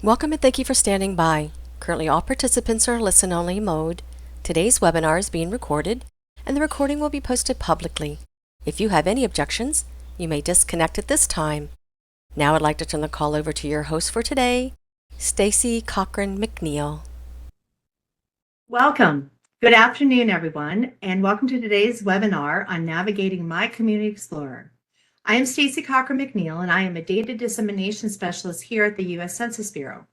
Welcome and thank you for standing by. Currently all participants are in listen-only mode. Today's webinar is being recorded and the recording will be posted publicly. If you have any objections, you may disconnect at this time. Now I'd like to turn the call over to your host for today, Stacy Cochran McNeil. Welcome. Good afternoon, everyone, and welcome to today's webinar on navigating My Community Explorer. I am Stacy Cochran McNeil, and I am a data dissemination specialist here at the U.S. Census Bureau.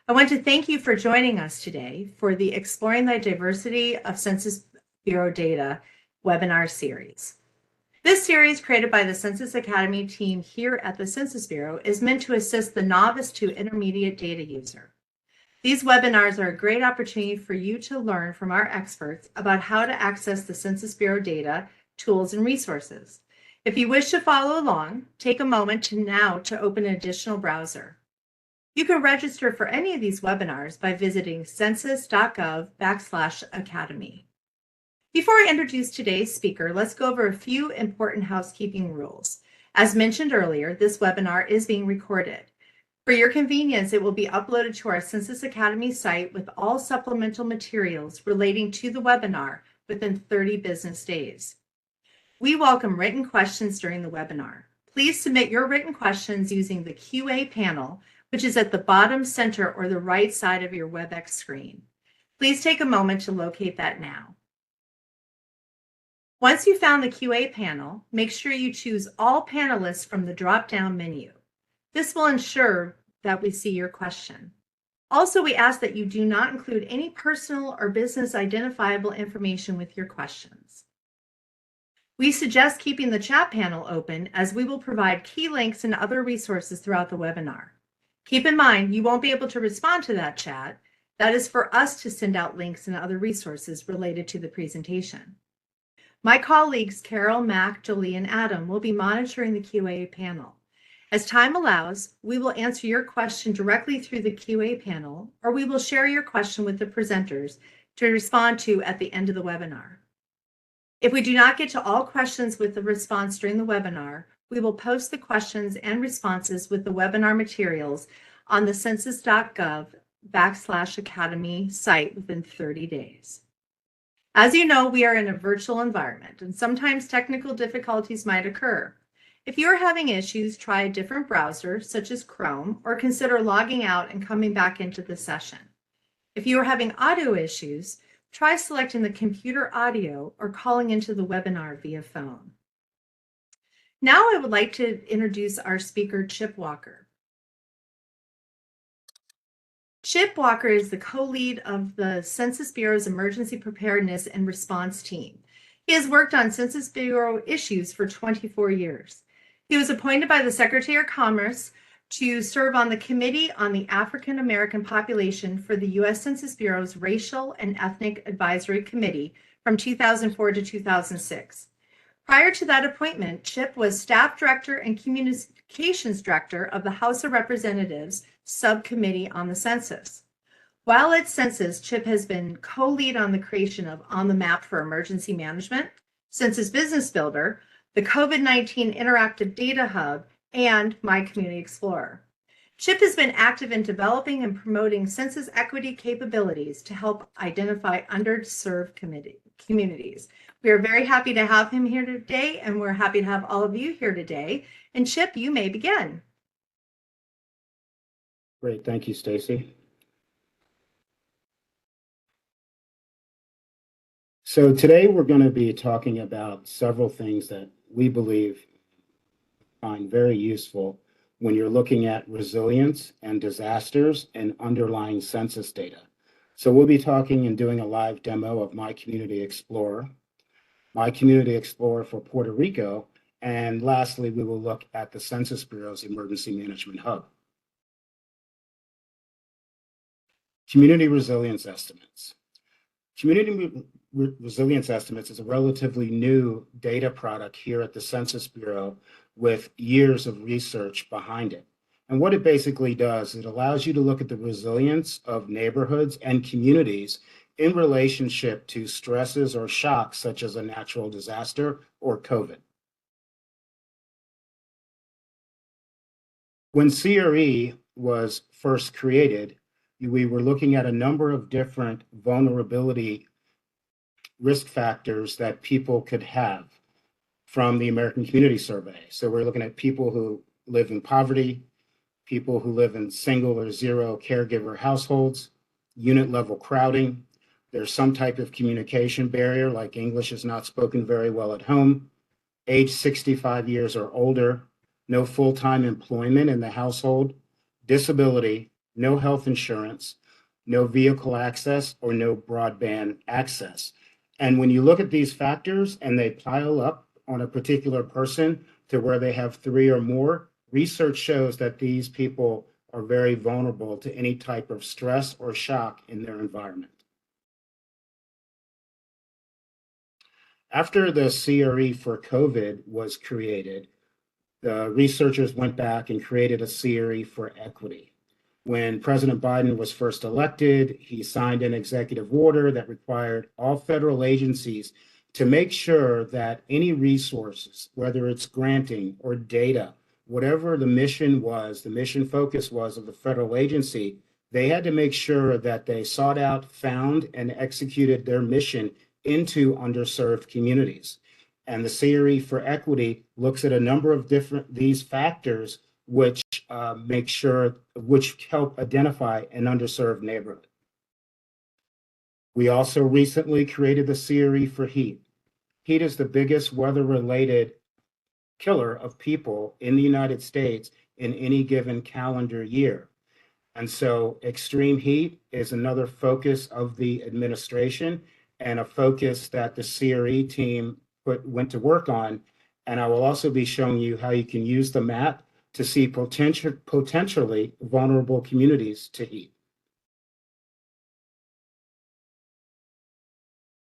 I want to thank you for joining us today for the Exploring the Diversity of Census Bureau Data webinar series. This series, created by the Census Academy team here at the Census Bureau, is meant to assist the novice to intermediate data user. These webinars are a great opportunity for you to learn from our experts about how to access the Census Bureau data, tools, and resources. If you wish to follow along, take a moment to open an additional browser. You can register for any of these webinars by visiting census.gov/academy. Before I introduce today's speaker, let's go over a few important housekeeping rules. As mentioned earlier, this webinar is being recorded. For your convenience, it will be uploaded to our Census Academy site with all supplemental materials relating to the webinar within 30 business days. We welcome written questions during the webinar. Please submit your written questions using the QA panel, which is at the bottom center or the right side of your WebEx screen. Please take a moment to locate that now. Once you've found the QA panel, make sure you choose All Panelists from the drop-down menu. This will ensure that we see your question. Also, we ask that you do not include any personal or business identifiable information with your questions. We suggest keeping the chat panel open as we will provide key links and other resources throughout the webinar. Keep in mind, you won't be able to respond to that chat. That is for us to send out links and other resources related to the presentation. My colleagues, Carol, Mac, Jolie, and Adam, will be monitoring the QA panel. As time allows, we will answer your question directly through the QA panel, or we will share your question with the presenters to respond to at the end of the webinar. If we do not get to all questions with the response during the webinar, we will post the questions and responses with the webinar materials on the census.gov/academy site within 30 days. As you know, we are in a virtual environment, and sometimes technical difficulties might occur. If you are having issues, try a different browser, such as Chrome, or consider logging out and coming back into the session. If you are having audio issues, try selecting the computer audio or calling into the webinar via phone. Now I would like to introduce our speaker, Chip Walker. Chip Walker is the co-lead of the Census Bureau's Emergency Preparedness and Response Team. He has worked on Census Bureau issues for 24 years. He was appointed by the Secretary of Commerce to serve on the Committee on the African American Population for the U.S. Census Bureau's Racial and Ethnic Advisory Committee from 2004 to 2006. Prior to that appointment, Chip was Staff Director and Communications Director of the House of Representatives Subcommittee on the Census. While at Census, Chip has been co-lead on the creation of On the Map for Emergency Management, Census Business Builder, the COVID-19 Interactive Data Hub, and My Community Explorer. Chip has been active in developing and promoting census equity capabilities to help identify underserved communities. We are very happy to have him here today, and we're happy to have all of you here today. And Chip, you may begin. Great, thank you, Stacy. So today we're going to be talking about several things that we believe find very useful when you're looking at resilience and disasters and underlying census data. So we'll be talking and doing a live demo of My Community Explorer, My Community Explorer for Puerto Rico, and lastly, we will look at the Census Bureau's Emergency Management Hub. Community resilience estimates. Community resilience estimates is a relatively new data product here at the Census Bureau with years of research behind it. And what it basically does, it allows you to look at the resilience of neighborhoods and communities in relationship to stresses or shocks such as a natural disaster or COVID. When CRE was first created, we were looking at a number of different vulnerability risk factors that people could have from the American Community Survey. So we're looking at people who live in poverty, people who live in single or zero caregiver households, unit level crowding. There's some type of communication barrier, like English is not spoken very well at home, age 65 years or older, no full-time employment in the household, disability, no health insurance, no vehicle access, or no broadband access. And when you look at these factors and they pile up on a particular person to where they have three or more, research shows that these people are very vulnerable to any type of stress or shock in their environment. After the CRE for COVID was created, the researchers went back and created a CRE for equity. When President Biden was first elected, he signed an executive order that required all federal agencies to make sure that any resources, whether it's granting or data, whatever the mission was, the mission focus was of the federal agency, they had to make sure that they sought out, found, and executed their mission into underserved communities. And the CRE for equity looks at a number of these factors which which help identify an underserved neighborhood. We also recently created the CRE for heat. Heat is the biggest weather-related killer of people in the United States in any given calendar year. And so extreme heat is another focus of the administration and a focus that the CRE team went to work on. And I will also be showing you how you can use the map to see potentially vulnerable communities to heat.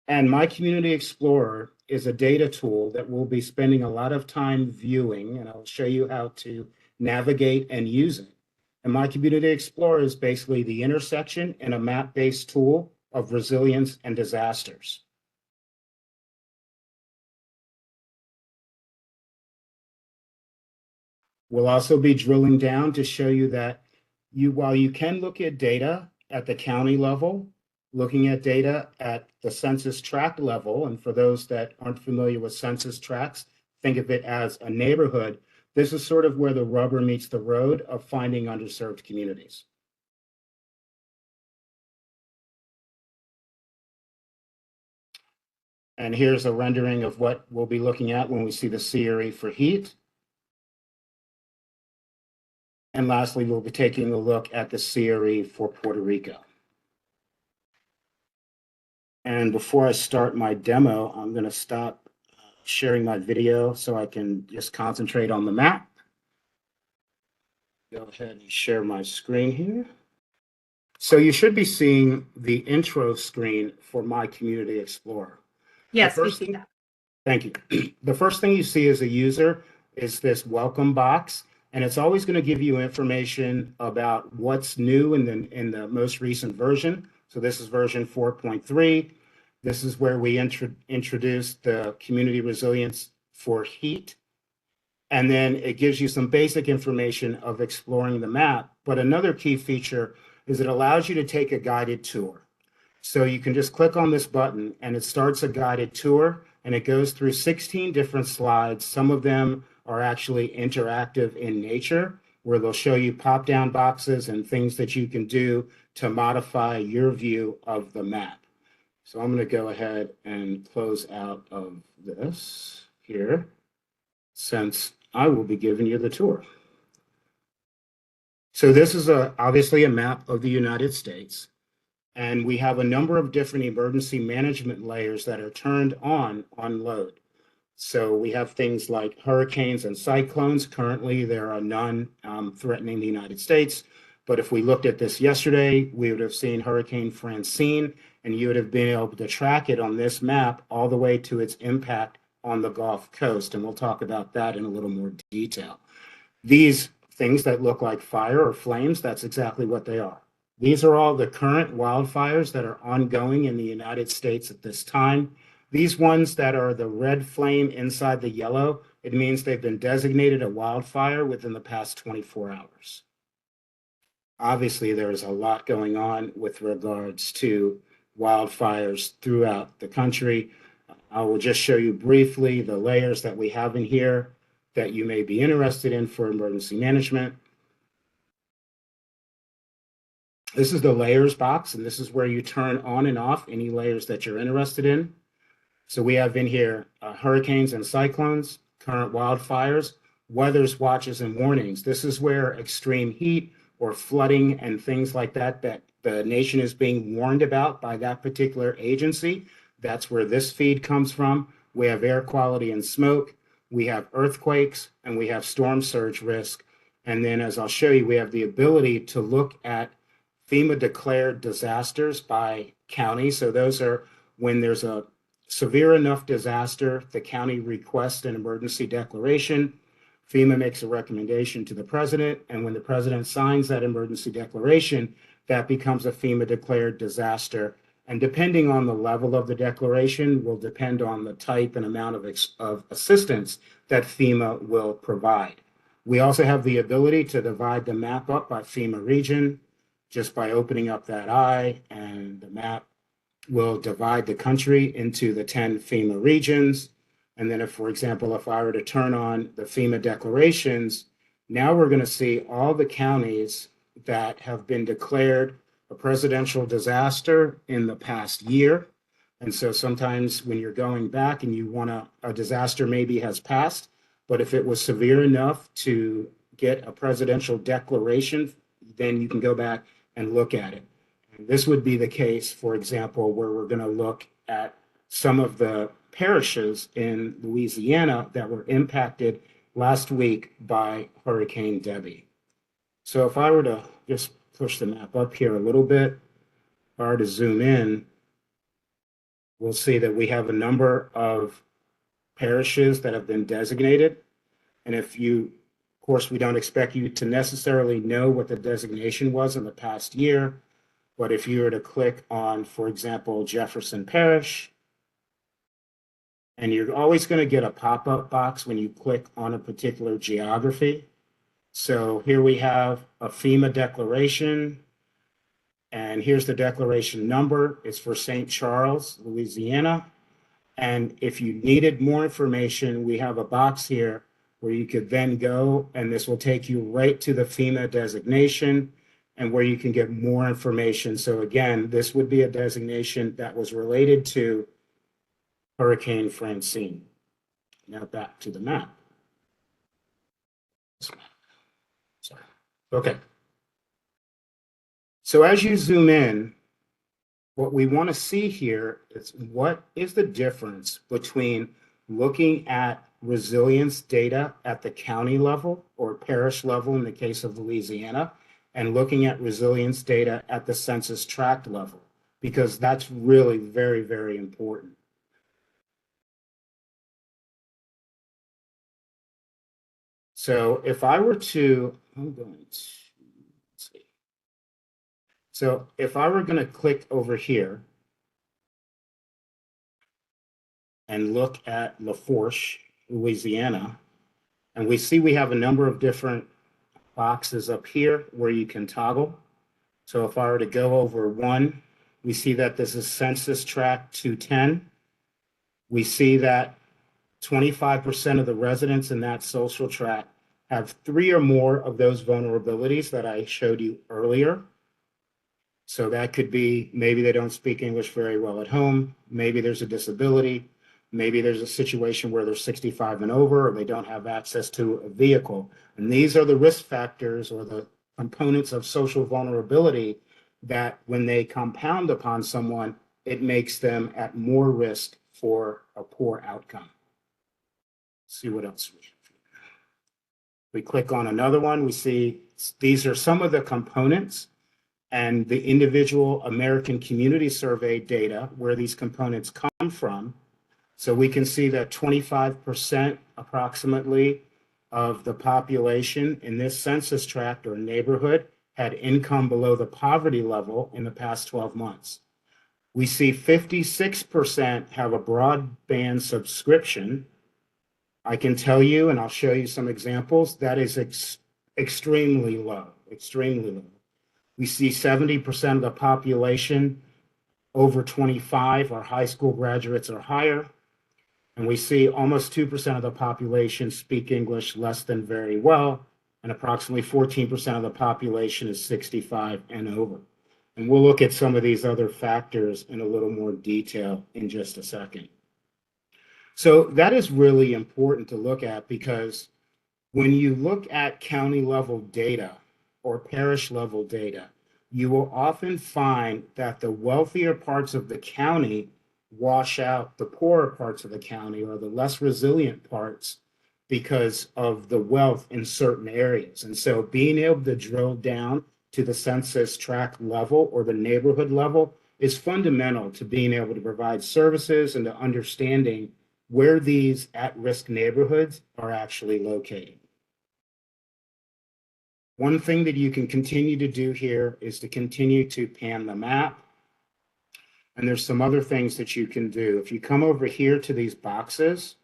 And My Community Explorer is a data tool that we'll be spending a lot of time viewing, and I'll show you how to navigate and use it. And My Community Explorer is basically the intersection in a map-based tool of resilience and disasters. We'll also be drilling down to show you that while you can look at data at the county level, looking at data at the census tract level, and for those that aren't familiar with census tracts, think of it as a neighborhood. This is sort of where the rubber meets the road of finding underserved communities. And here's a rendering of what we'll be looking at when we see the CRE for heat. And lastly, we'll be taking a look at the CRE for Puerto Rico. And before I start my demo, I'm going to stop sharing my video so I can just concentrate on the map. Go ahead and share my screen here. So you should be seeing the intro screen for My Community Explorer. Yes, we see that. Thank you. The first thing you see as a user is this welcome box, and it's always going to give you information about what's new in the most recent version. So this is version 4.3. This is where we introduced the community resilience for heat. And then it gives you some basic information of exploring the map. But another key feature is it allows you to take a guided tour. So you can just click on this button and it starts a guided tour, and it goes through 16 different slides. Some of them are actually interactive in nature, where they'll show you pop-down boxes and things that you can do to modify your view of the map. So I'm going to go ahead and close out of this here, since I will be giving you the tour. So this is obviously a map of the United States. And we have a number of different emergency management layers that are turned on load. So we have things like hurricanes and cyclones. Currently, there are none threatening the United States. But if we looked at this yesterday, we would have seen Hurricane Francine, and you would have been able to track it on this map all the way to its impact on the Gulf Coast. And we'll talk about that in a little more detail. These things that look like fire or flames, that's exactly what they are. These are all the current wildfires that are ongoing in the United States at this time. These ones that are the red flame inside the yellow, it means they've been designated a wildfire within the past 24 hours. obviously there is a lot going on with regards to wildfires throughout the country. I will just show you briefly the layers that we have in here that you may be interested in for emergency management. This is the layers box, and this is where you turn on and off any layers that you're interested in. So we have in here hurricanes and cyclones, current wildfires, weathers, watches, and warnings. This is where extreme heat or flooding and things like that the nation is being warned about by that particular agency. That's where this feed comes from. We have air quality and smoke. We have earthquakes, and we have storm surge risk. And then, as I'll show you, we have the ability to look at FEMA declared disasters by county. So those are when there's a severe enough disaster, the county requests an emergency declaration. FEMA makes a recommendation to the president, and when the president signs that emergency declaration, that becomes a FEMA declared disaster. And depending on the level of the declaration will depend on the type and amount of assistance that FEMA will provide. We also have the ability to divide the map up by FEMA region just by opening up that eye, and the map will divide the country into the 10 FEMA regions. And then if, for example, if I were to turn on the FEMA declarations, now we're going to see all the counties that have been declared a presidential disaster in the past year. And so sometimes when you're going back and you want a disaster maybe has passed, but if it was severe enough to get a presidential declaration, then you can go back and look at it. And this would be the case, for example, where we're going to look at some of the parishes in Louisiana that were impacted last week by Hurricane Debby. So if I were to just push the map up here a little bit, if I were to zoom in, we'll see that we have a number of parishes that have been designated. And if you, of course, we don't expect you to necessarily know what the designation was in the past year, but if you were to click on, for example, Jefferson Parish, and you're always going to get a pop-up box when you click on a particular geography. So here we have a FEMA declaration, and here's the declaration number. It's for St. Charles, Louisiana. And if you needed more information, we have a box here where you could then go, and this will take you right to the FEMA designation and where you can get more information. So again, this would be a designation that was related to Hurricane Francine. Now back to the map. Sorry. Okay. So as you zoom in, what we want to see here is what is the difference between looking at resilience data at the county level or parish level in the case of Louisiana, and looking at resilience data at the census tract level, because that's really very, very important. So if I were to, let's see. So if I were going to click over here and look at Lafourche, Louisiana, and we see we have a number of different boxes up here where you can toggle. So if I were to go over one, we see that this is census tract 210. We see that 25% of the residents in that social tract have 3 or more of those vulnerabilities that I showed you earlier. So that could be maybe they don't speak English very well at home, maybe there's a disability, maybe there's a situation where they're 65 and over, or they don't have access to a vehicle. And these are the risk factors or the components of social vulnerability that when they compound upon someone, it makes them at more risk for a poor outcome. Let's see what else we have. We click on another one, we see these are some of the components and the individual American Community Survey data where these components come from. So we can see that 25% approximately of the population in this census tract or neighborhood had income below the poverty level in the past 12 months. We see 56% have a broadband subscription. I can tell you, and I'll show you some examples, that is extremely low, extremely low. We see 70% of the population over 25 are high school graduates or higher. And we see almost 2% of the population speak English less than very well, and approximately 14% of the population is 65 and over. And we'll look at some of these other factors in a little more detail in just a second. So that is really important to look at, because when you look at county level data or parish level data, you will often find that the wealthier parts of the county wash out the poorer parts of the county, or the less resilient parts, because of the wealth in certain areas. And so being able to drill down to the census tract level or the neighborhood level is fundamental to being able to provide services and to understanding where these at-risk neighborhoods are actually located. One thing that you can continue to do here is to continue to pan the map. And there's some other things that you can do. If you come over here to these boxes,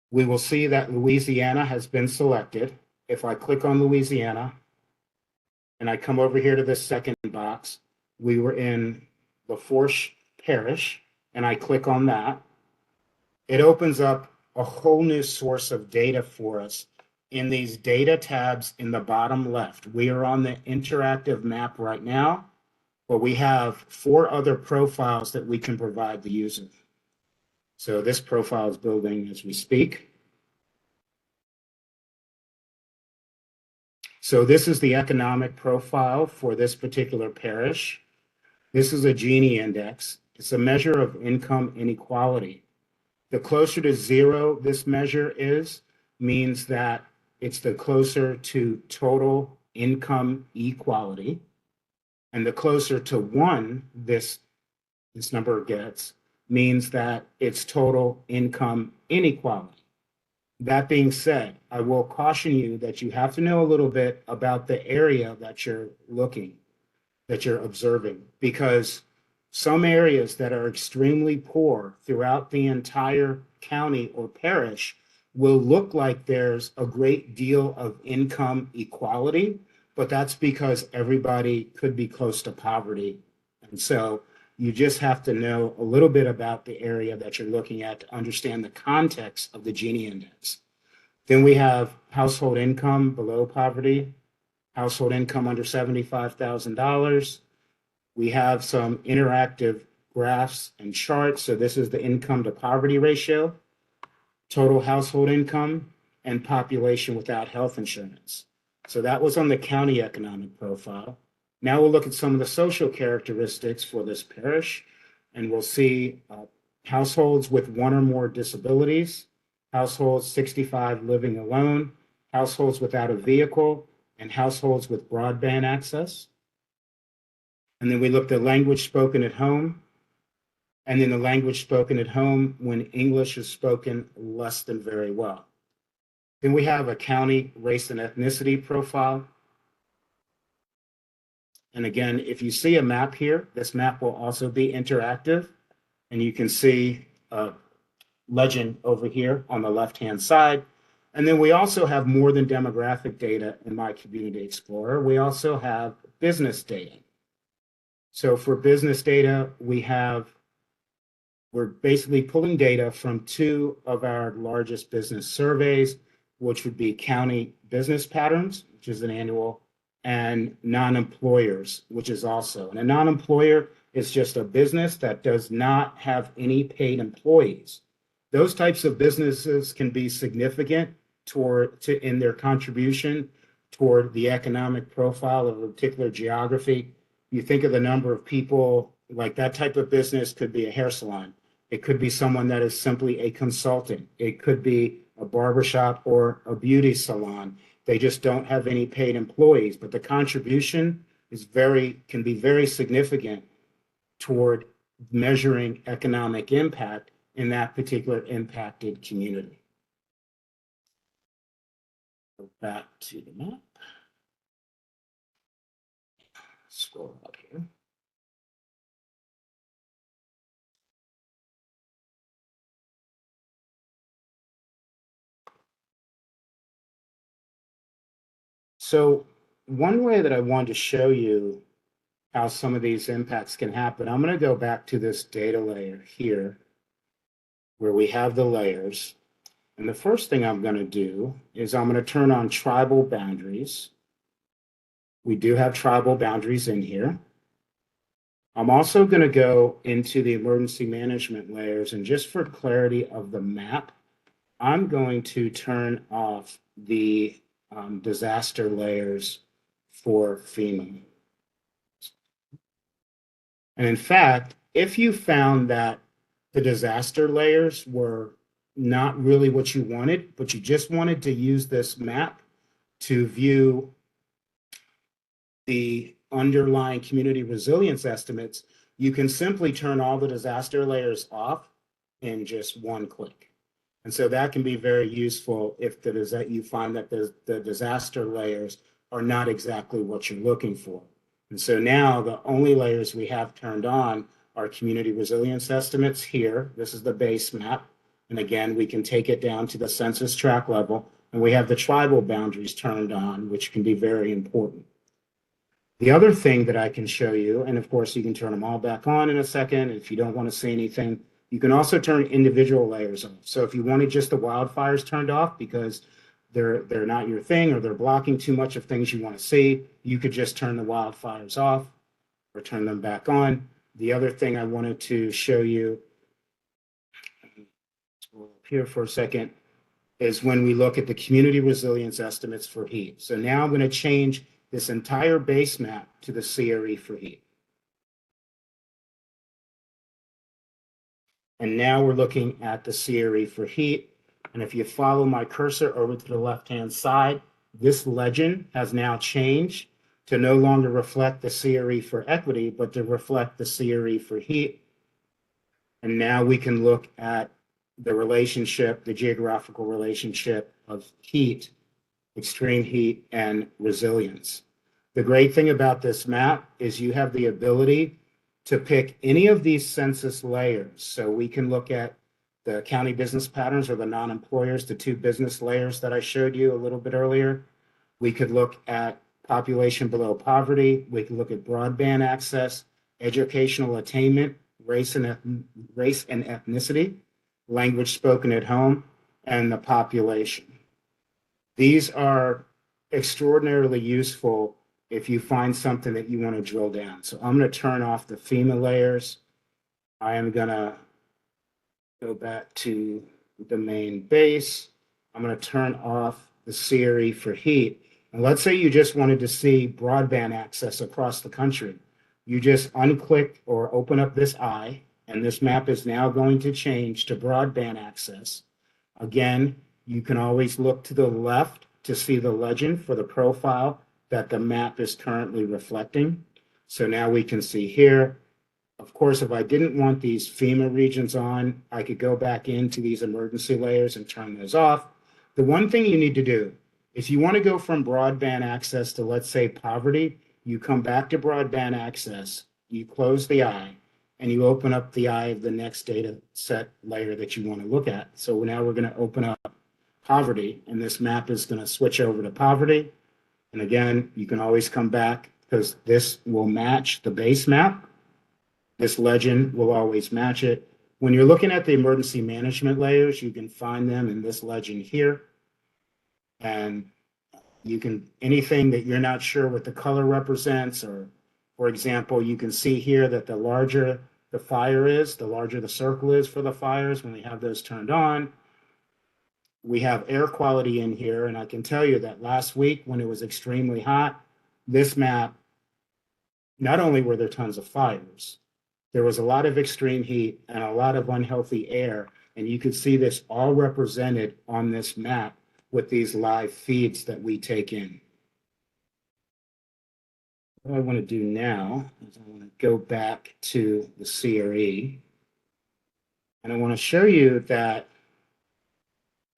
we will see that Louisiana has been selected. If I click on Louisiana and I come over here to this second box, we were in Lafourche Parish, and I click on that. It opens up a whole new source of data for us in these data tabs in the bottom left. We are on the interactive map right now, but we have 4 other profiles that we can provide the user. So this profile is building as we speak. So this is the economic profile for this particular parish. This is a Gini index. It's a measure of income inequality. The closer to 0 this measure is, means that it's the closer to total income equality. And the closer to 1 this number gets, means that it's total income inequality. That being said, I will caution you that you have to know a little bit about the area that you're observing, because some areas that are extremely poor throughout the entire county or parish will look like there's a great deal of income equality, but that's because everybody could be close to poverty. And so you just have to know a little bit about the area that you're looking at to understand the context of the Gini index. Then we have household income below poverty, household income under $75,000. We have some interactive graphs and charts. So this is the income to poverty ratio, total household income, and population without health insurance. So that was on the county economic profile. Now we'll look at some of the social characteristics for this parish, and we'll see households with 1 or more disabilities, households 65 living alone, households without a vehicle, and households with broadband access. And then we looked at language spoken at home, and then the language spoken at home when English is spoken less than very well. Then we have a county race and ethnicity profile. And again, if you see a map here, this map will also be interactive, and you can see a legend over here on the left-hand side. And then we also have more than demographic data in My Community Explorer. We also have business data. So for business data, we're basically pulling data from 2 of our largest business surveys, which would be County Business Patterns, which is an annual, and non-employers, which is also. And a non-employer is just a business that does not have any paid employees. Those types of businesses can be significant in their contribution toward the economic profile of a particular geography. You think of the number of people, like that type of business could be a hair salon. It could be someone that is simply a consultant. It could be a barbershop or a beauty salon. They just don't have any paid employees, but the contribution can be very significant toward measuring economic impact in that particular impacted community. Go back to the map. Scroll up here. So one way that I wanted to show you how some of these impacts can happen, I'm going to go back to this data layer here where we have the layers. And the first thing I'm going to do is I'm going to turn on tribal boundaries. We do have tribal boundaries in here. I'm also going to go into the emergency management layers, and just for clarity of the map, I'm going to turn off the disaster layers for FEMA. And in fact, if you found that the disaster layers were not really what you wanted, but you just wanted to use this map to view the underlying community resilience estimates, you can simply turn all the disaster layers off in just one click. And so that can be very useful if you find that the disaster layers are not exactly what you're looking for. And so now the only layers we have turned on are community resilience estimates here. This is the base map. And again, we can take it down to the census tract level, and we have the tribal boundaries turned on, which can be very important. The other thing that I can show you, and of course you can turn them all back on in a second if you don't want to see anything, you can also turn individual layers off. So if you wanted just the wildfires turned off because they're not your thing or they're blocking too much of things you want to see, you could just turn the wildfires off or turn them back on. The other thing I wanted to show you here for a second is when we look at the community resilience estimates for heat. So now I'm going to change this entire base map to the CRE for heat. And now we're looking at the CRE for heat. And if you follow my cursor over to the left-hand side, this legend has now changed to no longer reflect the CRE for equity, but to reflect the CRE for heat. And now we can look at the relationship, the geographical relationship of heat, extreme heat, and resilience. The great thing about this map is you have the ability to pick any of these census layers. So we can look at the county business patterns or the non-employers, the two business layers that I showed you a little bit earlier. We could look at population below poverty. We could look at broadband access, educational attainment, race and ethnicity, language spoken at home, and the population. These are extraordinarily useful if you find something that you want to drill down. So I'm going to turn off the FEMA layers. I am going to go back to the main base. I'm going to turn off the CRE for heat. And let's say you just wanted to see broadband access across the country. You just unclick or open up this eye, and this map is now going to change to broadband access. Again, you can always look to the left to see the legend for the profile that the map is currently reflecting. So now we can see here. Of course, if I didn't want these FEMA regions on, I could go back into these emergency layers and turn those off. The one thing you need to do, if you want to go from broadband access to, let's say, poverty, you come back to broadband access, you close the eye, and you open up the eye of the next data set layer that you want to look at. So now we're going to open up poverty, and this map is going to switch over to poverty. And again, you can always come back because this will match the base map. This legend will always match it. When you're looking at the emergency management layers, you can find them in this legend here. And you can, anything that you're not sure what the color represents, or for example, you can see here that the larger the fire is, the larger the circle is for the fires when we have those turned on. We have air quality in here, and I can tell you that last week when it was extremely hot, this map, not only were there tons of fires, there was a lot of extreme heat and a lot of unhealthy air, and you could see this all represented on this map with these live feeds that we take in. What I want to do now is I want to go back to the CRE, and I want to show you that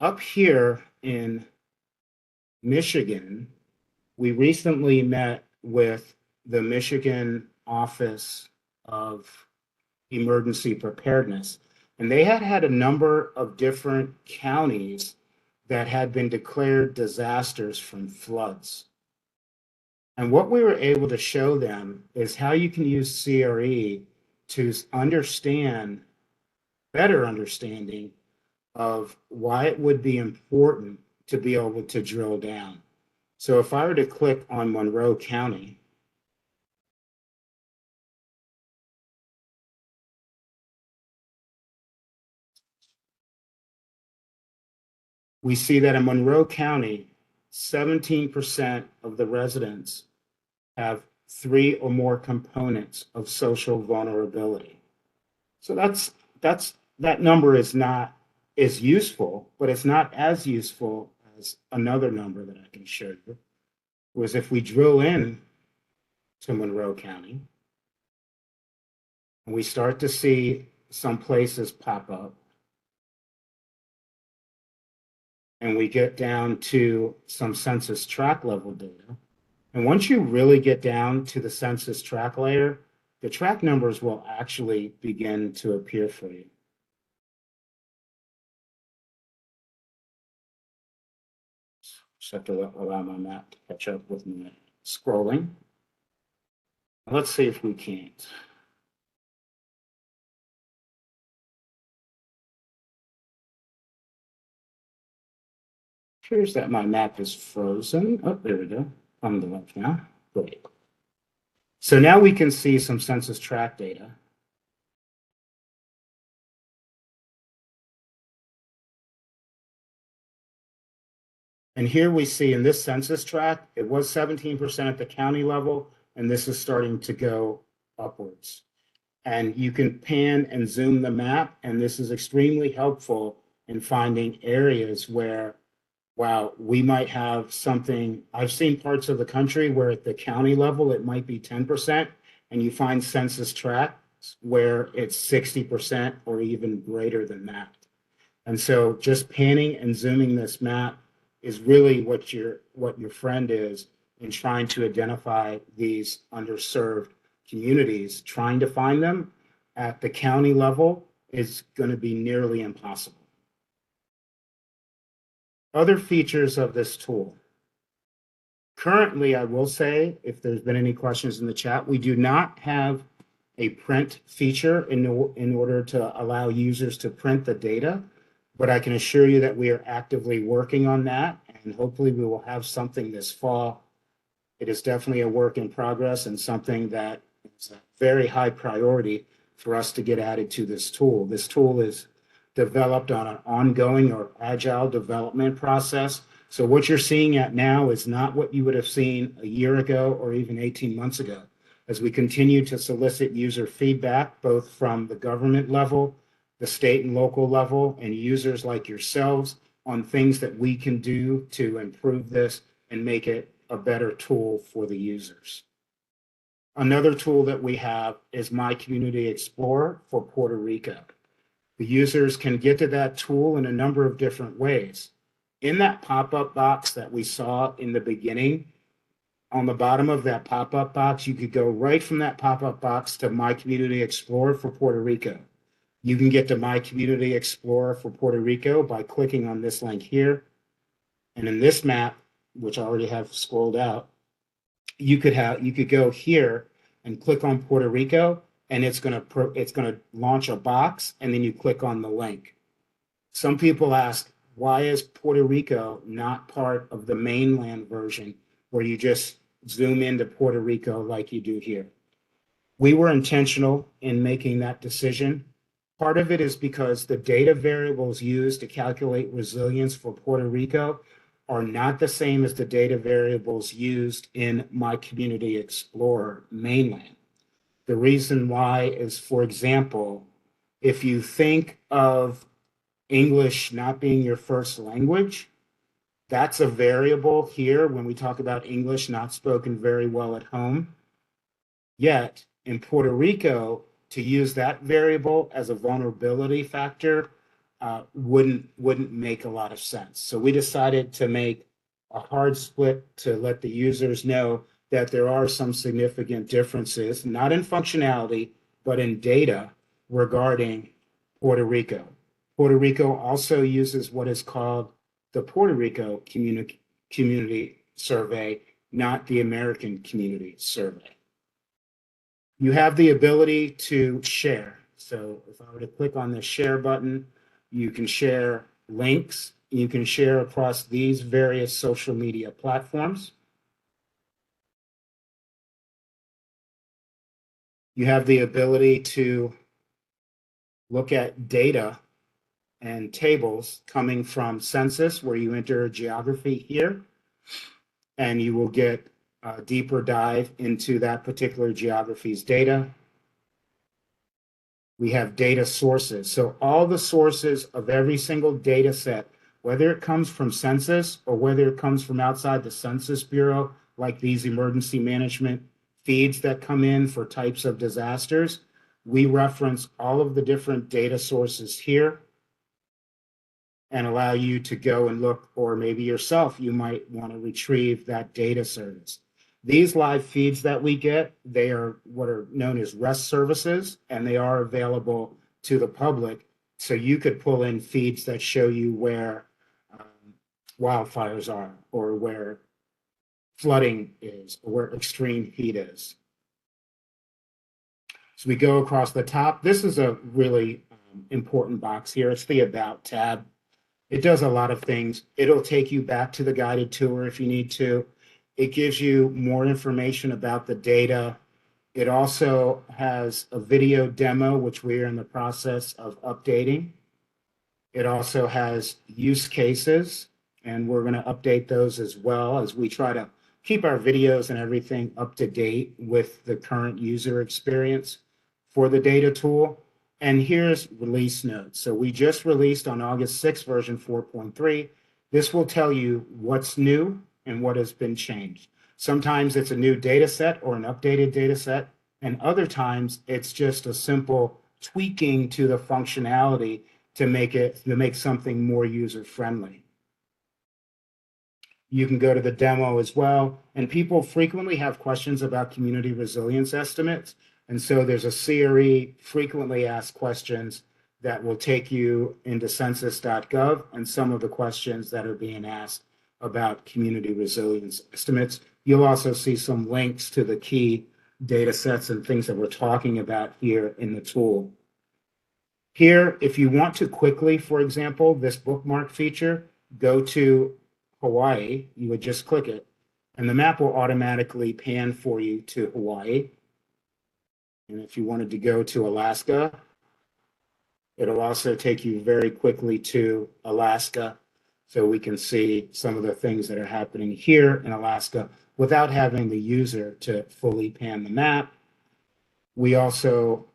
up here in Michigan, we recently met with the Michigan Office of Emergency Preparedness, and they had a number of different counties that had been declared disasters from floods. And what we were able to show them is how you can use CRE to understand, better understanding of why it would be important to be able to drill down. So if I were to click on Monroe County, we see that in Monroe County, 17% of the residents have 3 or more components of social vulnerability. So that number is not as useful, but it's not as useful as another number that I can show you. Was if we drill in to Monroe County and we start to see some places pop up, and we get down to some census tract level data. And once you really get down to the census tract layer, the tract numbers will actually begin to appear for you. Just have to allow my map to catch up with me scrolling. Let's see if we can't. Here's that my map is frozen. Oh, there we go. On the left now. Great. So now we can see some census tract data. And here we see in this census tract, it was 17% at the county level, and this is starting to go upwards. And you can pan and zoom the map, and this is extremely helpful in finding areas where, wow, we might have something. I've seen parts of the country where at the county level, it might be 10%, and you find census tracts where it's 60% or even greater than that. And so just panning and zooming this map is really what your friend is in trying to identify these underserved communities. Trying to find them at the county level is going to be nearly impossible. Other features of this tool. Currently, I will say, if there's been any questions in the chat, we do not have a print feature in order to allow users to print the data. But I can assure you that we are actively working on that, and hopefully we will have something this fall. It is definitely a work in progress and something that is a very high priority for us to get added to this tool. This tool is developed on an ongoing or agile development process. So what you're seeing at now is not what you would have seen a year ago or even 18 months ago. As we continue to solicit user feedback, both from the government level, the state and local level, and users like yourselves on things that we can do to improve this and make it a better tool for the users. Another tool that we have is My Community Explorer for Puerto Rico. The users can get to that tool in a number of different ways. In that pop-up box that we saw in the beginning, on the bottom of that pop-up box, you could go right from that pop-up box to My Community Explorer for Puerto Rico. You can get to My Community Explorer for Puerto Rico by clicking on this link here. And in this map, which I already have scrolled out, you could go here and click on Puerto Rico, and it's going to launch a box, and then you click on the link. Some people ask, why is Puerto Rico not part of the mainland version where you just zoom into Puerto Rico like you do here? We were intentional in making that decision. Part of it is because the data variables used to calculate resilience for Puerto Rico are not the same as the data variables used in My Community Explorer mainland. The reason why is, for example, if you think of English not being your first language, that's a variable here when we talk about English not spoken very well at home. Yet in Puerto Rico, to use that variable as a vulnerability factor wouldn't make a lot of sense. So we decided to make a hard split to let the users know that there are some significant differences, not in functionality, but in data regarding Puerto Rico. Puerto Rico also uses what is called the Puerto Rico Community Survey, not the American Community Survey. You have the ability to share. So if I were to click on the share button, you can share links. You can share across these various social media platforms. You have the ability to look at data and tables coming from census, where you enter geography here, and you will get a deeper dive into that particular geography's data. We have data sources. So all the sources of every single data set, whether it comes from census or whether it comes from outside the Census Bureau, like these emergency management feeds that come in for types of disasters, we reference all of the different data sources here and allow you to go and look, or maybe yourself, you might want to retrieve that data service. These live feeds that we get, they are what are known as REST services, and they are available to the public. So you could pull in feeds that show you where wildfires are, or where flooding is, or where extreme heat is. So we go across the top. This is a really important box here. It's the About tab. It does a lot of things. It'll take you back to the guided tour if you need to. It gives you more information about the data. It also has a video demo, which we are in the process of updating. It also has use cases, and we're going to update those as well as we try to keep our videos and everything up to date with the current user experience for the data tool. And here's release notes. So we just released on August 6th, version 4.3. This will tell you what's new and what has been changed. Sometimes it's a new data set or an updated data set, and other times it's just a simple tweaking to the functionality to make something more user-friendly. You can go to the demo as well, and people frequently have questions about community resilience estimates. And so there's a CRE frequently asked questions that will take you into census.gov and some of the questions that are being asked about community resilience estimates. You'll also see some links to the key data sets and things that we're talking about here in the tool. Here, if you want to quickly, for example, this bookmark feature, go to Hawaii, you would just click it, and the map will automatically pan for you to Hawaii. And if you wanted to go to Alaska, it'll also take you very quickly to Alaska, so we can see some of the things that are happening here in Alaska without having the user to fully pan the map. We also,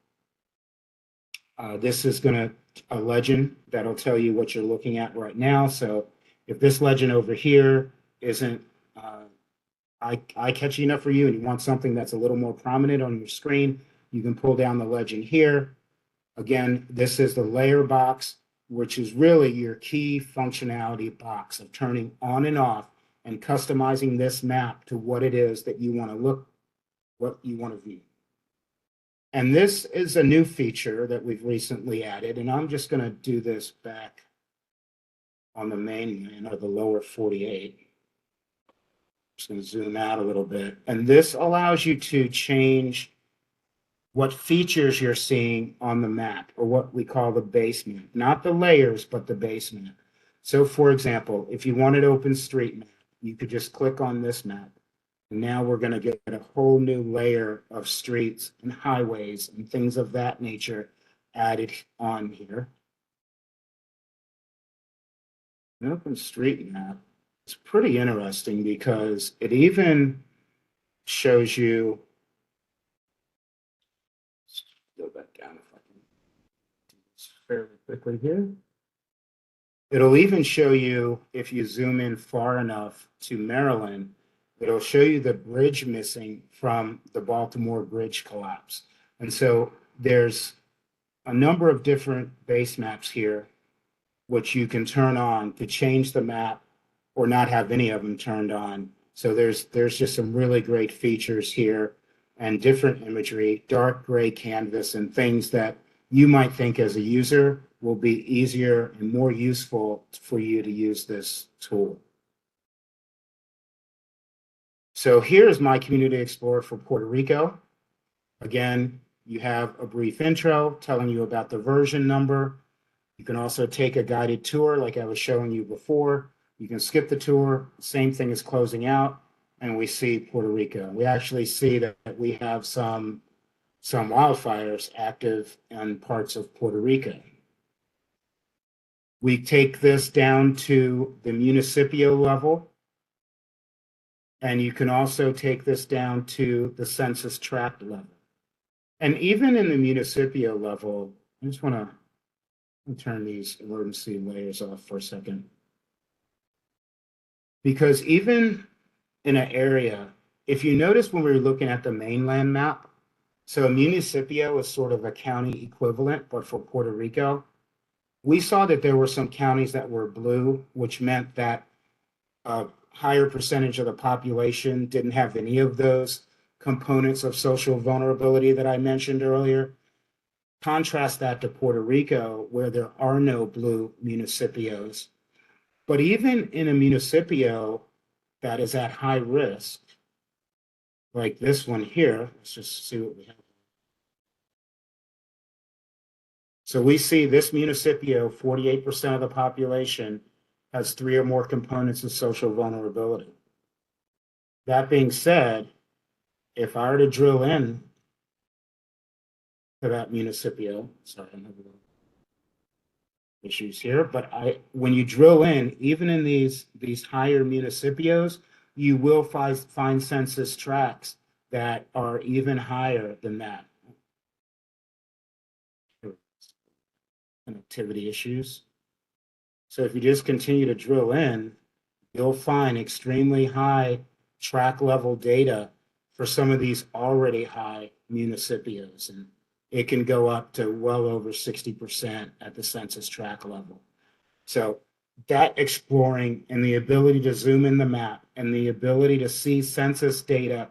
this is a legend that'll tell you what you're looking at right now. So if this legend over here isn't eye-catchy enough for you and you want something that's a little more prominent on your screen, you can pull down the legend here. Again, this is the layer box, which is really your key functionality box of turning on and off and customizing this map to what it is that you want to look, what you want to view. And this is a new feature that we've recently added, and I'm just going to do this back on the mainland or the lower 48. Just going to zoom out a little bit. And this allows you to change what features you're seeing on the map, or what we call the base map, not the layers, but the base map. So for example, if you wanted OpenStreetMap, you could just click on this map. And now we're going to get a whole new layer of streets and highways and things of that nature added on here. An OpenStreetMap is pretty interesting because it even shows you, go back down if I can do this fairly quickly here. It'll even show you, if you zoom in far enough to Maryland, it'll show you the bridge missing from the Baltimore bridge collapse. And so there's a number of different base maps here, which you can turn on to change the map or not have any of them turned on. So there's just some really great features here and different imagery, dark gray canvas, and things that you might think as a user will be easier and more useful for you to use this tool. So here's My Community Explorer for Puerto Rico. Again, you have a brief intro telling you about the version number. You can also take a guided tour like I was showing you before. You can skip the tour, same thing as closing out, and we see Puerto Rico. We actually see that we have some wildfires active in parts of Puerto Rico. We take this down to the municipio level, and you can also take this down to the census tract level. And even in the municipio level, I just want to turn these emergency layers off for a second. Because even in an area, if you notice when we were looking at the mainland map, so a municipio is sort of a county equivalent, but for Puerto Rico, we saw that there were some counties that were blue, which meant that a higher percentage of the population didn't have any of those components of social vulnerability that I mentioned earlier. Contrast that to Puerto Rico, where there are no blue municipios. But even in a municipio that is at high risk, like this one here, let's just see what we have. So we see this municipio, 48% of the population has 3 or more components of social vulnerability. That being said, if I were to drill in to that municipio, sorry, I'm having issues here, but when you drill in, even in these higher municipios, you will find census tracts that are even higher than that. Connectivity issues. So if you just continue to drill in, you'll find extremely high tract level data for some of these already high municipios. And it can go up to well over 60% at the census tract level. So that exploring and the ability to zoom in the map and the ability to see census data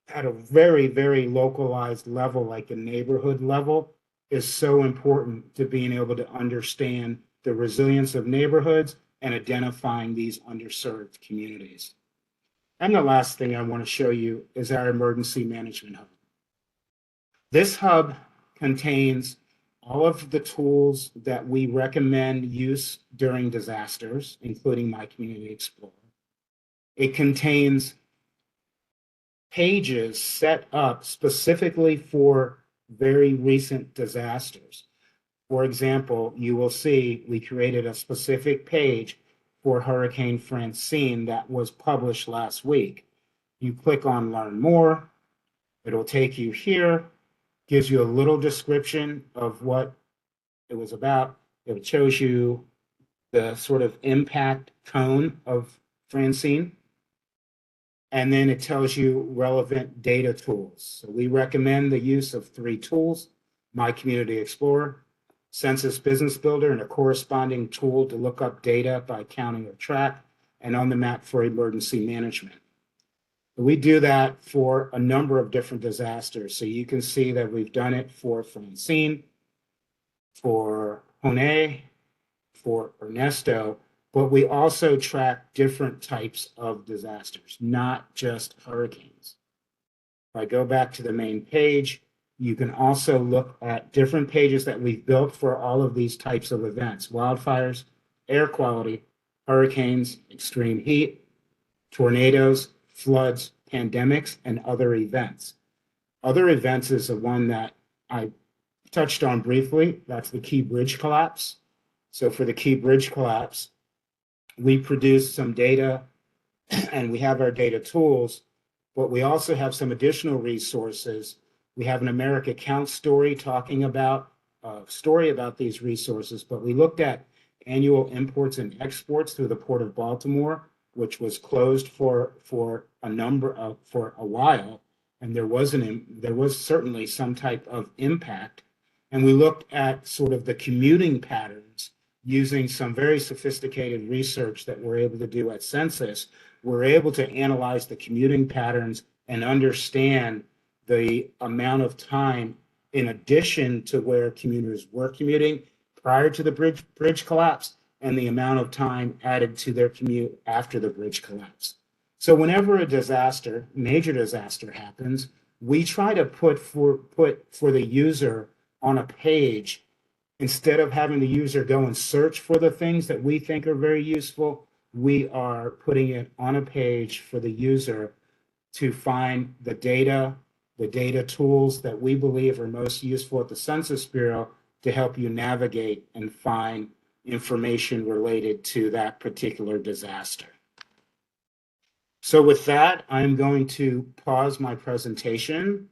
at a very, very localized level, like a neighborhood level, is so important to being able to understand the resilience of neighborhoods and identifying these underserved communities. And the last thing I want to show you is our emergency management hub. This hub contains all of the tools that we recommend use during disasters, including My Community Explorer. It contains pages set up specifically for very recent disasters. For example, you will see we created a specific page for Hurricane Francine that was published last week. You click on Learn More, it'll take you here, gives you a little description of what it was about. It shows you the sort of impact cone of Francine. And then it tells you relevant data tools. So we recommend the use of 3 tools: My Community Explorer, Census Business Builder, and a corresponding tool to look up data by county or tract, and On the Map for emergency management. We do that for a number of different disasters. So you can see that we've done it for Francine, for Hone, for Ernesto, but we also track different types of disasters, not just hurricanes. If I go back to the main page, you can also look at different pages that we've built for all of these types of events: wildfires, air quality, hurricanes, extreme heat, tornadoes, floods, pandemics, and other events. Other events is the one that I touched on briefly. That's the Key Bridge collapse. So for the Key Bridge collapse, we produced some data and we have our data tools, but we also have some additional resources. We have an America Counts story talking about these resources, but we looked at annual imports and exports through the Port of Baltimore, which was closed for a while, and there was certainly some type of impact. And we looked at sort of the commuting patterns using some very sophisticated research that we're able to do at Census. We're able to analyze the commuting patterns and understand the amount of time in addition to where commuters were commuting prior to the bridge collapse and the amount of time added to their commute after the bridge collapse. So whenever a disaster, major disaster happens, we try to put for the user on a page, instead of having the user go and search for the things that we think are very useful, we are putting it on a page for the user to find the data tools that we believe are most useful at the Census Bureau to help you navigate and find information related to that particular disaster. So with that, I'm going to pause my presentation,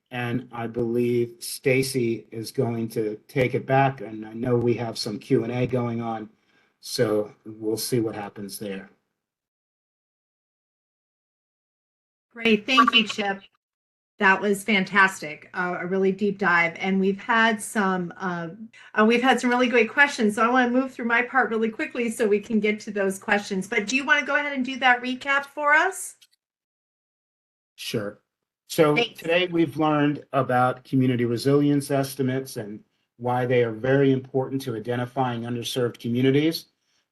and I believe Stacy is going to take it back, and I know we have some Q&A going on, so we'll see what happens there. Great. Thank you, Chip. That was fantastic. A really deep dive, and we've had some really great questions. So I want to move through my part really quickly so we can get to those questions. But do you want to go ahead and do that recap for us? Sure. So Thanks. today we've learned about community resilience estimates and why they are very important to identifying underserved communities,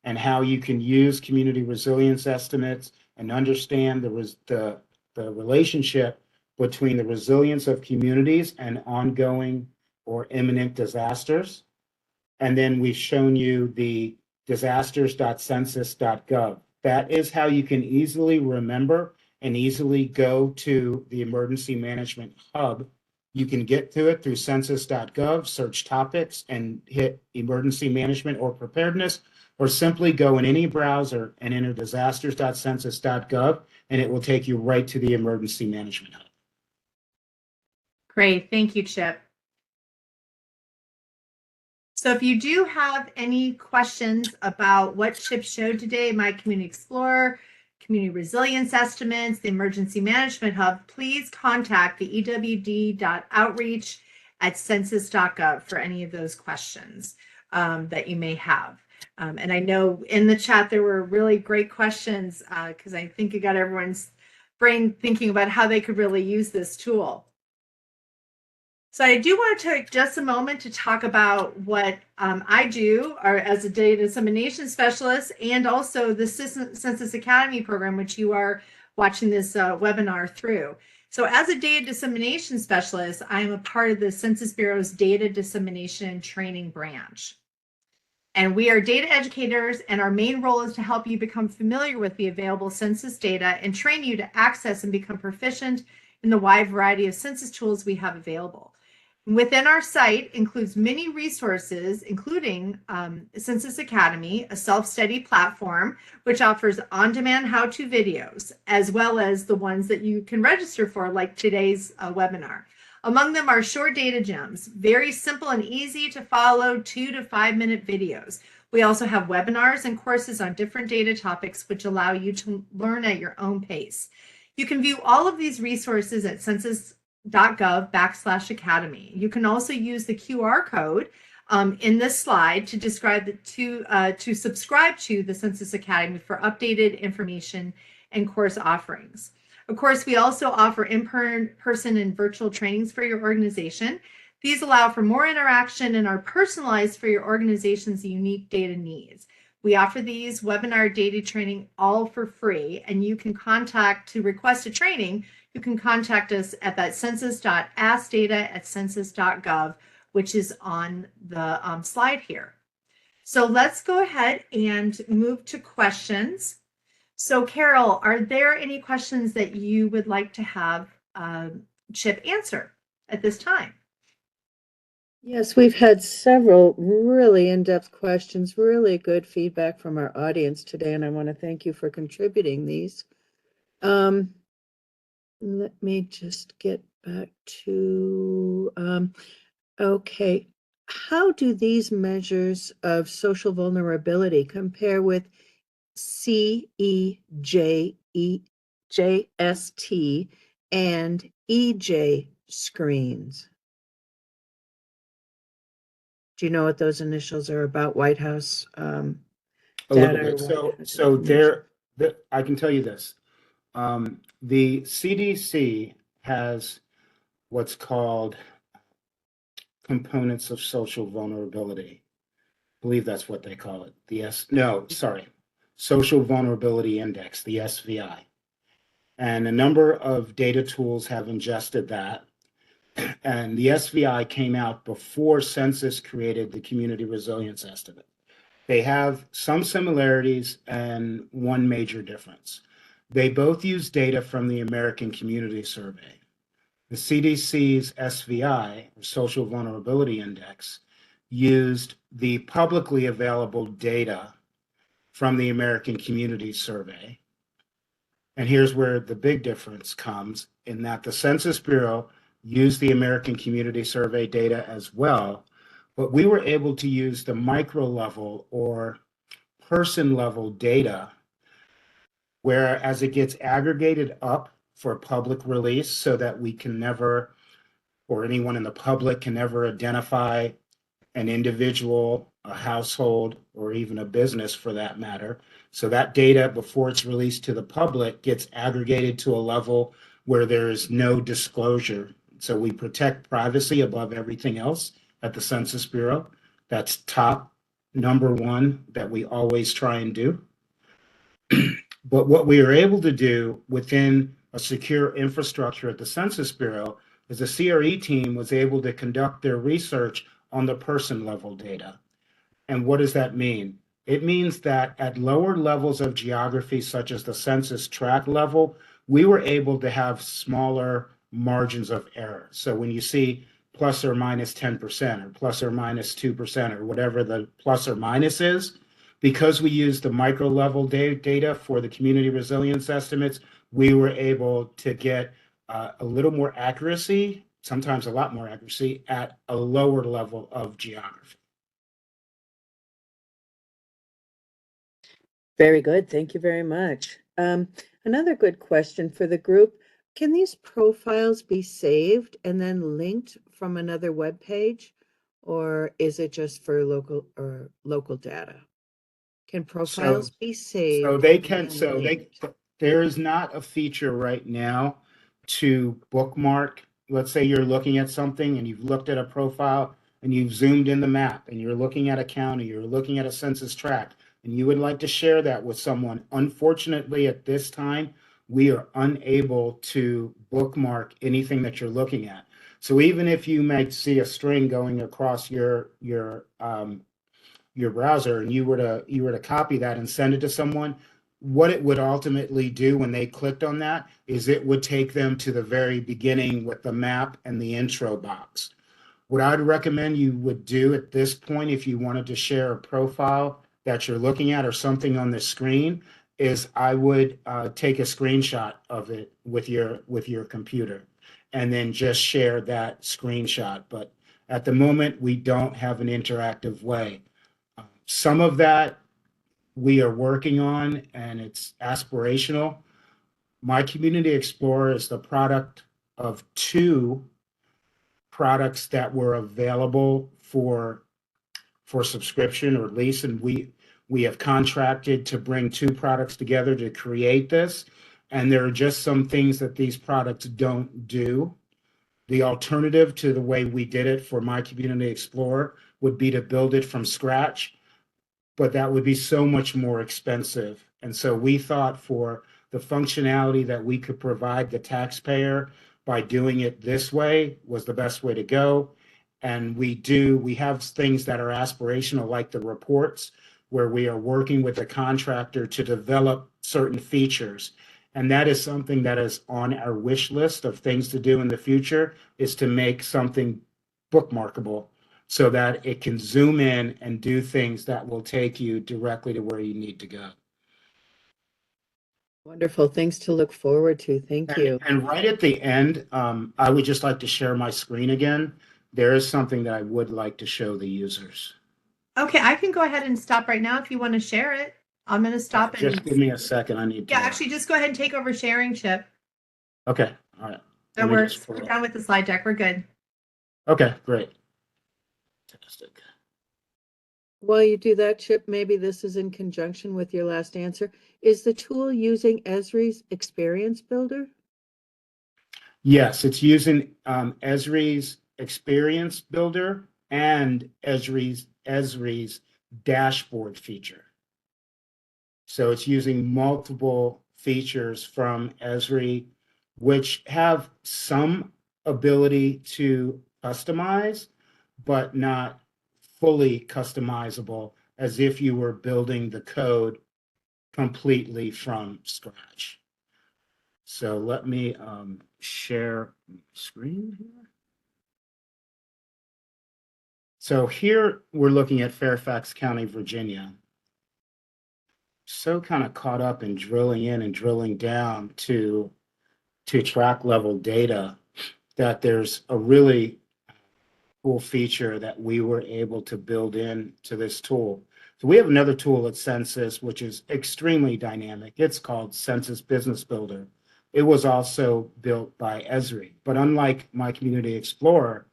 and how you can use community resilience estimates and understand the relationship between the resilience of communities and ongoing or imminent disasters. And then we've shown you the disasters.census.gov. That is how you can easily remember and easily go to the emergency management hub. You can get to it through census.gov, search topics, and hit emergency management or preparedness, or simply go in any browser and enter disasters.census.gov, and it will take you right to the emergency management hub. Great. Thank you, Chip. So if you do have any questions about what Chip showed today, My Community Explorer, Community Resilience Estimates, the Emergency Management Hub, please contact the ewd.outreach@census.gov for any of those questions that you may have. And I know in the chat there were really great questions because I think it got everyone's brain thinking about how they could really use this tool. So I do want to take just a moment to talk about what I do as a data dissemination specialist, and also the Census Academy program, which you are watching this webinar through. So as a data dissemination specialist, I am a part of the Census Bureau's Data Dissemination and Training branch. And we are data educators, and our main role is to help you become familiar with the available census data and train you to access and become proficient in the wide variety of census tools we have available. Within our site includes many resources, including Census Academy, a self-study platform, which offers on-demand how-to videos, as well as the ones that you can register for, like today's webinar. Among them are short data gems, very simple and easy to follow 2 to 5 minute videos. We also have webinars and courses on different data topics, which allow you to learn at your own pace. You can view all of these resources at census.gov/academy. You can also use the QR code in this slide to to subscribe to the Census Academy for updated information and course offerings. Of course, we also offer in-person and virtual trainings for your organization. These allow for more interaction and are personalized for your organization's unique data needs. We offer these webinar data training all for free, and you can to request a training, you can contact us at that census.askdata@census.gov, which is on the slide here. So let's go ahead and move to questions. So Carol, are there any questions that you would like to have Chip answer at this time? Yes, we've had several really in-depth questions, really good feedback from our audience today, and I want to thank you for contributing these. Let me just get back to, okay. How do these measures of social vulnerability compare with CEJST and EJ screens? Do you know what those initials are about? White House A little data? bit. So there, I can tell you this. The CDC has what's called components of social vulnerability. I believe that's what they call it. Social Vulnerability Index, the SVI. And a number of data tools have ingested that. And the SVI came out before Census created the Community Resilience Estimate. They have some similarities and one major difference. They both use data from the American Community Survey. The CDC's SVI, or Social Vulnerability Index, used the publicly available data from the American Community Survey. And here's where the big difference comes, in that the Census Bureau used the American Community Survey data as well, but we were able to use the micro level or person level data, where as it gets aggregated up for public release so that we can never, or anyone in the public can never identify an individual, a household, or even a business for that matter. So that data, before it's released to the public, gets aggregated to a level where there is no disclosure. So we protect privacy above everything else at the Census Bureau. That's top number one that we always try and do. But what we are able to do within a secure infrastructure at the Census Bureau is the CRE team was able to conduct their research on the person level data. And what does that mean? It means that at lower levels of geography, such as the census tract level, we were able to have smaller margins of error. So when you see plus or minus 10% or plus or minus 2% or whatever the plus or minus is, because we used the micro level data for the community resilience estimates, we were able to get a little more accuracy, sometimes a lot more accuracy, at a lower level of geography. Very good. Thank you very much. Another good question for the group. Can these profiles be saved and then linked from another web page, or is it just for local data? Can profiles be saved? So they can, and so they, linked? there is not a feature right now to bookmark. Let's say you're looking at something and you've looked at a profile and you've zoomed in the map and you're looking at a county, you're looking at a census tract, and you would like to share that with someone. Unfortunately, at this time, we are unable to bookmark anything that you're looking at. So even if you might see a string going across your browser and you were to copy that and send it to someone, what it would ultimately do when they clicked on that is it would take them to the very beginning with the map and the intro box. What I'd recommend you would do at this point, if you wanted to share a profile that you're looking at or something on the screen, is I would take a screenshot of it with your computer and then just share that screenshot. But at the moment, we don't have an interactive way. Some of that we are working on, and it's aspirational. My Community Explorer is the product of two products that were available for subscription or lease, and we have contracted to bring two products together to create this. And there are just some things that these products don't do. The alternative to the way we did it for My Community Explorer would be to build it from scratch, but that would be so much more expensive. And so we thought for the functionality that we could provide the taxpayer by doing it this way was the best way to go. And we have things that are aspirational, like the reports, where we are working with a contractor to develop certain features. And that is something that is on our wish list of things to do in the future, is to make something bookmarkable so that it can zoom in and do things that will take you directly to where you need to go. Wonderful. Things to look forward to. Thank you. And right at the end, I would just like to share my screen again. There is something that I would like to show the users. Okay, I can go ahead and stop right now if you want to share it. I'm going to stop and Just give me a second. I need to. yeah, actually, just go ahead and take over sharing, Chip. Okay. All right. That Let me works. just pull We're it up. done with the slide deck. We're good. Okay, great. Fantastic. While you do that, Chip, maybe this is in conjunction with your last answer. Is the tool using Esri's Experience Builder? Yes, it's using Esri's Experience Builder and Esri's dashboard feature. So it's using multiple features from Esri, which have some ability to customize, but not fully customizable as if you were building the code completely from scratch. So let me share my screen here. So here we're looking at Fairfax County, Virginia. So kind of caught up in drilling in and drilling down to track level data that there's a really cool feature that we were able to build in to this tool. So we have another tool at Census, which is extremely dynamic. It's called Census Business Builder. It was also built by Esri, but unlike My Community Explorer,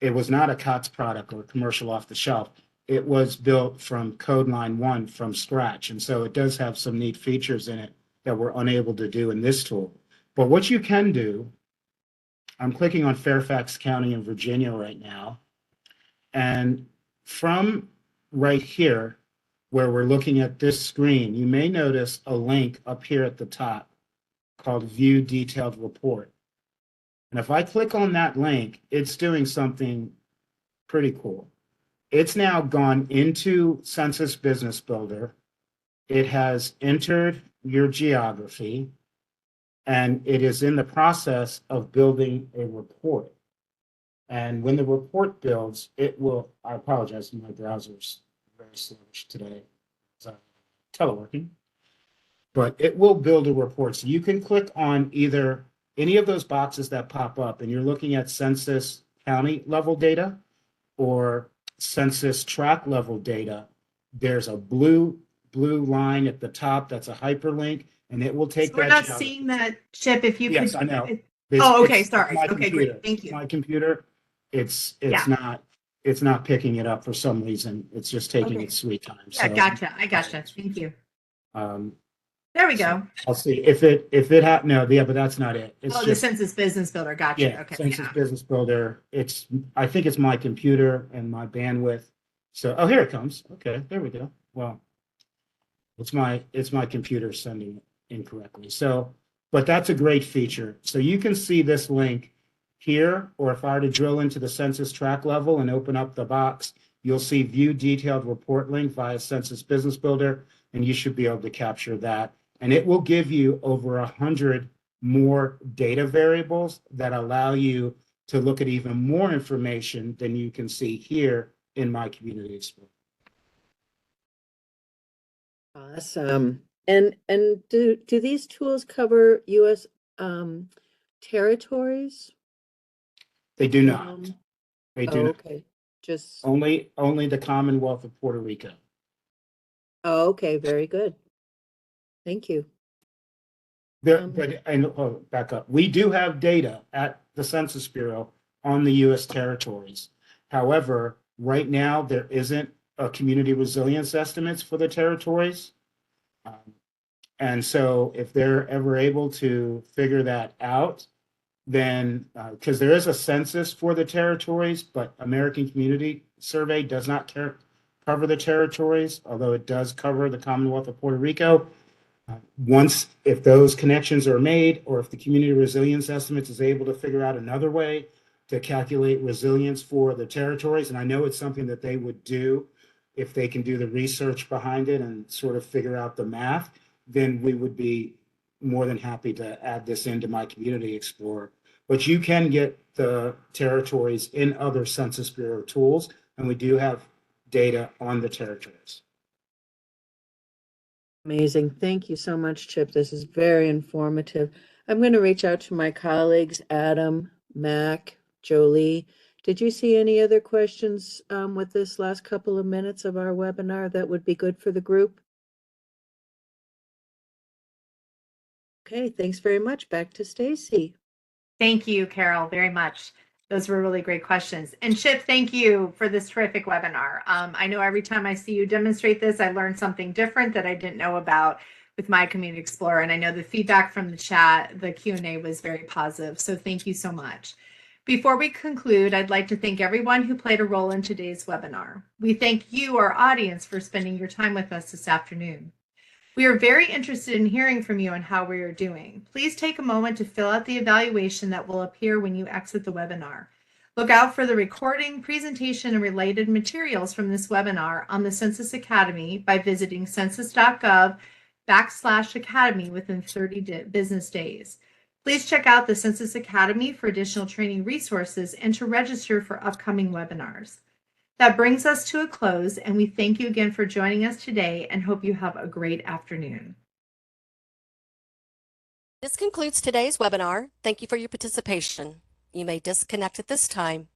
it was not a COTS product or commercial off the shelf. It was built from code line one from scratch. And so it does have some neat features in it that we're unable to do in this tool. But what you can do, I'm clicking on Fairfax County in Virginia right now. And from right here, where we're looking at this screen, you may notice a link up here at the top called View Detailed Report. And if I click on that link, it's doing something pretty cool. It's now gone into Census Business Builder. It has entered your geography, and it is in the process of building a report. And when the report builds, it will, I apologize, my browser's very sluggish today. It's teleworking. But it will build a report. So you can click on either any of those boxes that pop up, and you're looking at census county level data or census tract level data. There's a blue line at the top that's a hyperlink, and it will take So we're that not geography. seeing that, Chip. If you Yes, could. I know. Oh, okay. It's Sorry. my Okay, computer. great. Thank you. My computer, it's Yeah. not picking it up for some reason. It's just taking Okay. its sweet time. Yeah, So, gotcha. I gotcha. Thank you. um, There we go. I'll see if it no, yeah, but that's not it. It's Oh, the just Census Business Builder. Gotcha. yeah, Okay. Census Yeah. Business Builder. I think it's my computer and my bandwidth. So, oh, here it comes. Okay, there we go. Well, it's my computer sending it incorrectly. So, but that's a great feature. So you can see this link here, or if I were to drill into the census tract level and open up the box, you'll see View Detailed Report link via Census Business Builder, and you should be able to capture that. And it will give you over 100 more data variables that allow you to look at even more information than you can see here in My Community Explorer. Awesome. And do these tools cover U.S. Territories? They do not. Um, They do not. Okay. Just, Only the Commonwealth of Puerto Rico. oh, okay, very good. Thank you. Back up. We do have data at the Census Bureau on the U.S. territories. However, right now there isn't a community resilience estimates for the territories. And so if they're ever able to figure that out, then because there is a census for the territories, but American Community Survey does not cover the territories, although it does cover the Commonwealth of Puerto Rico. Once, if those connections are made, or if the community resilience estimates is able to figure out another way to calculate resilience for the territories, and I know it's something that they would do if they can do the research behind it and sort of figure out the math, then we would be more than happy to add this into My Community Explorer. But you can get the territories in other Census Bureau tools, and we do have data on the territories. Amazing. Thank you so much, Chip. This is very informative. I'm going to reach out to my colleagues, Adam, Mac, Jolie. Did you see any other questions with this last couple of minutes of our webinar that would be good for the group? Okay, thanks very much. Back to Stacy. Thank you, Carol, very much. Those were really great questions. And Chip, thank you for this terrific webinar. I know every time I see you demonstrate this, I learn something different that I didn't know about with My Community Explorer. And I know the feedback from the chat, the Q&A was very positive. So thank you so much. Before we conclude, I'd like to thank everyone who played a role in today's webinar. We thank you, our audience, for spending your time with us this afternoon. We are very interested in hearing from you on how we are doing. Please take a moment to fill out the evaluation that will appear when you exit the webinar. Look out for the recording, presentation, and related materials from this webinar on the Census Academy by visiting census.gov/academy within 30 business days. Please check out the Census Academy for additional training resources and to register for upcoming webinars. That brings us to a close, and we thank you again for joining us today and hope you have a great afternoon. This concludes today's webinar. Thank you for your participation. You may disconnect at this time.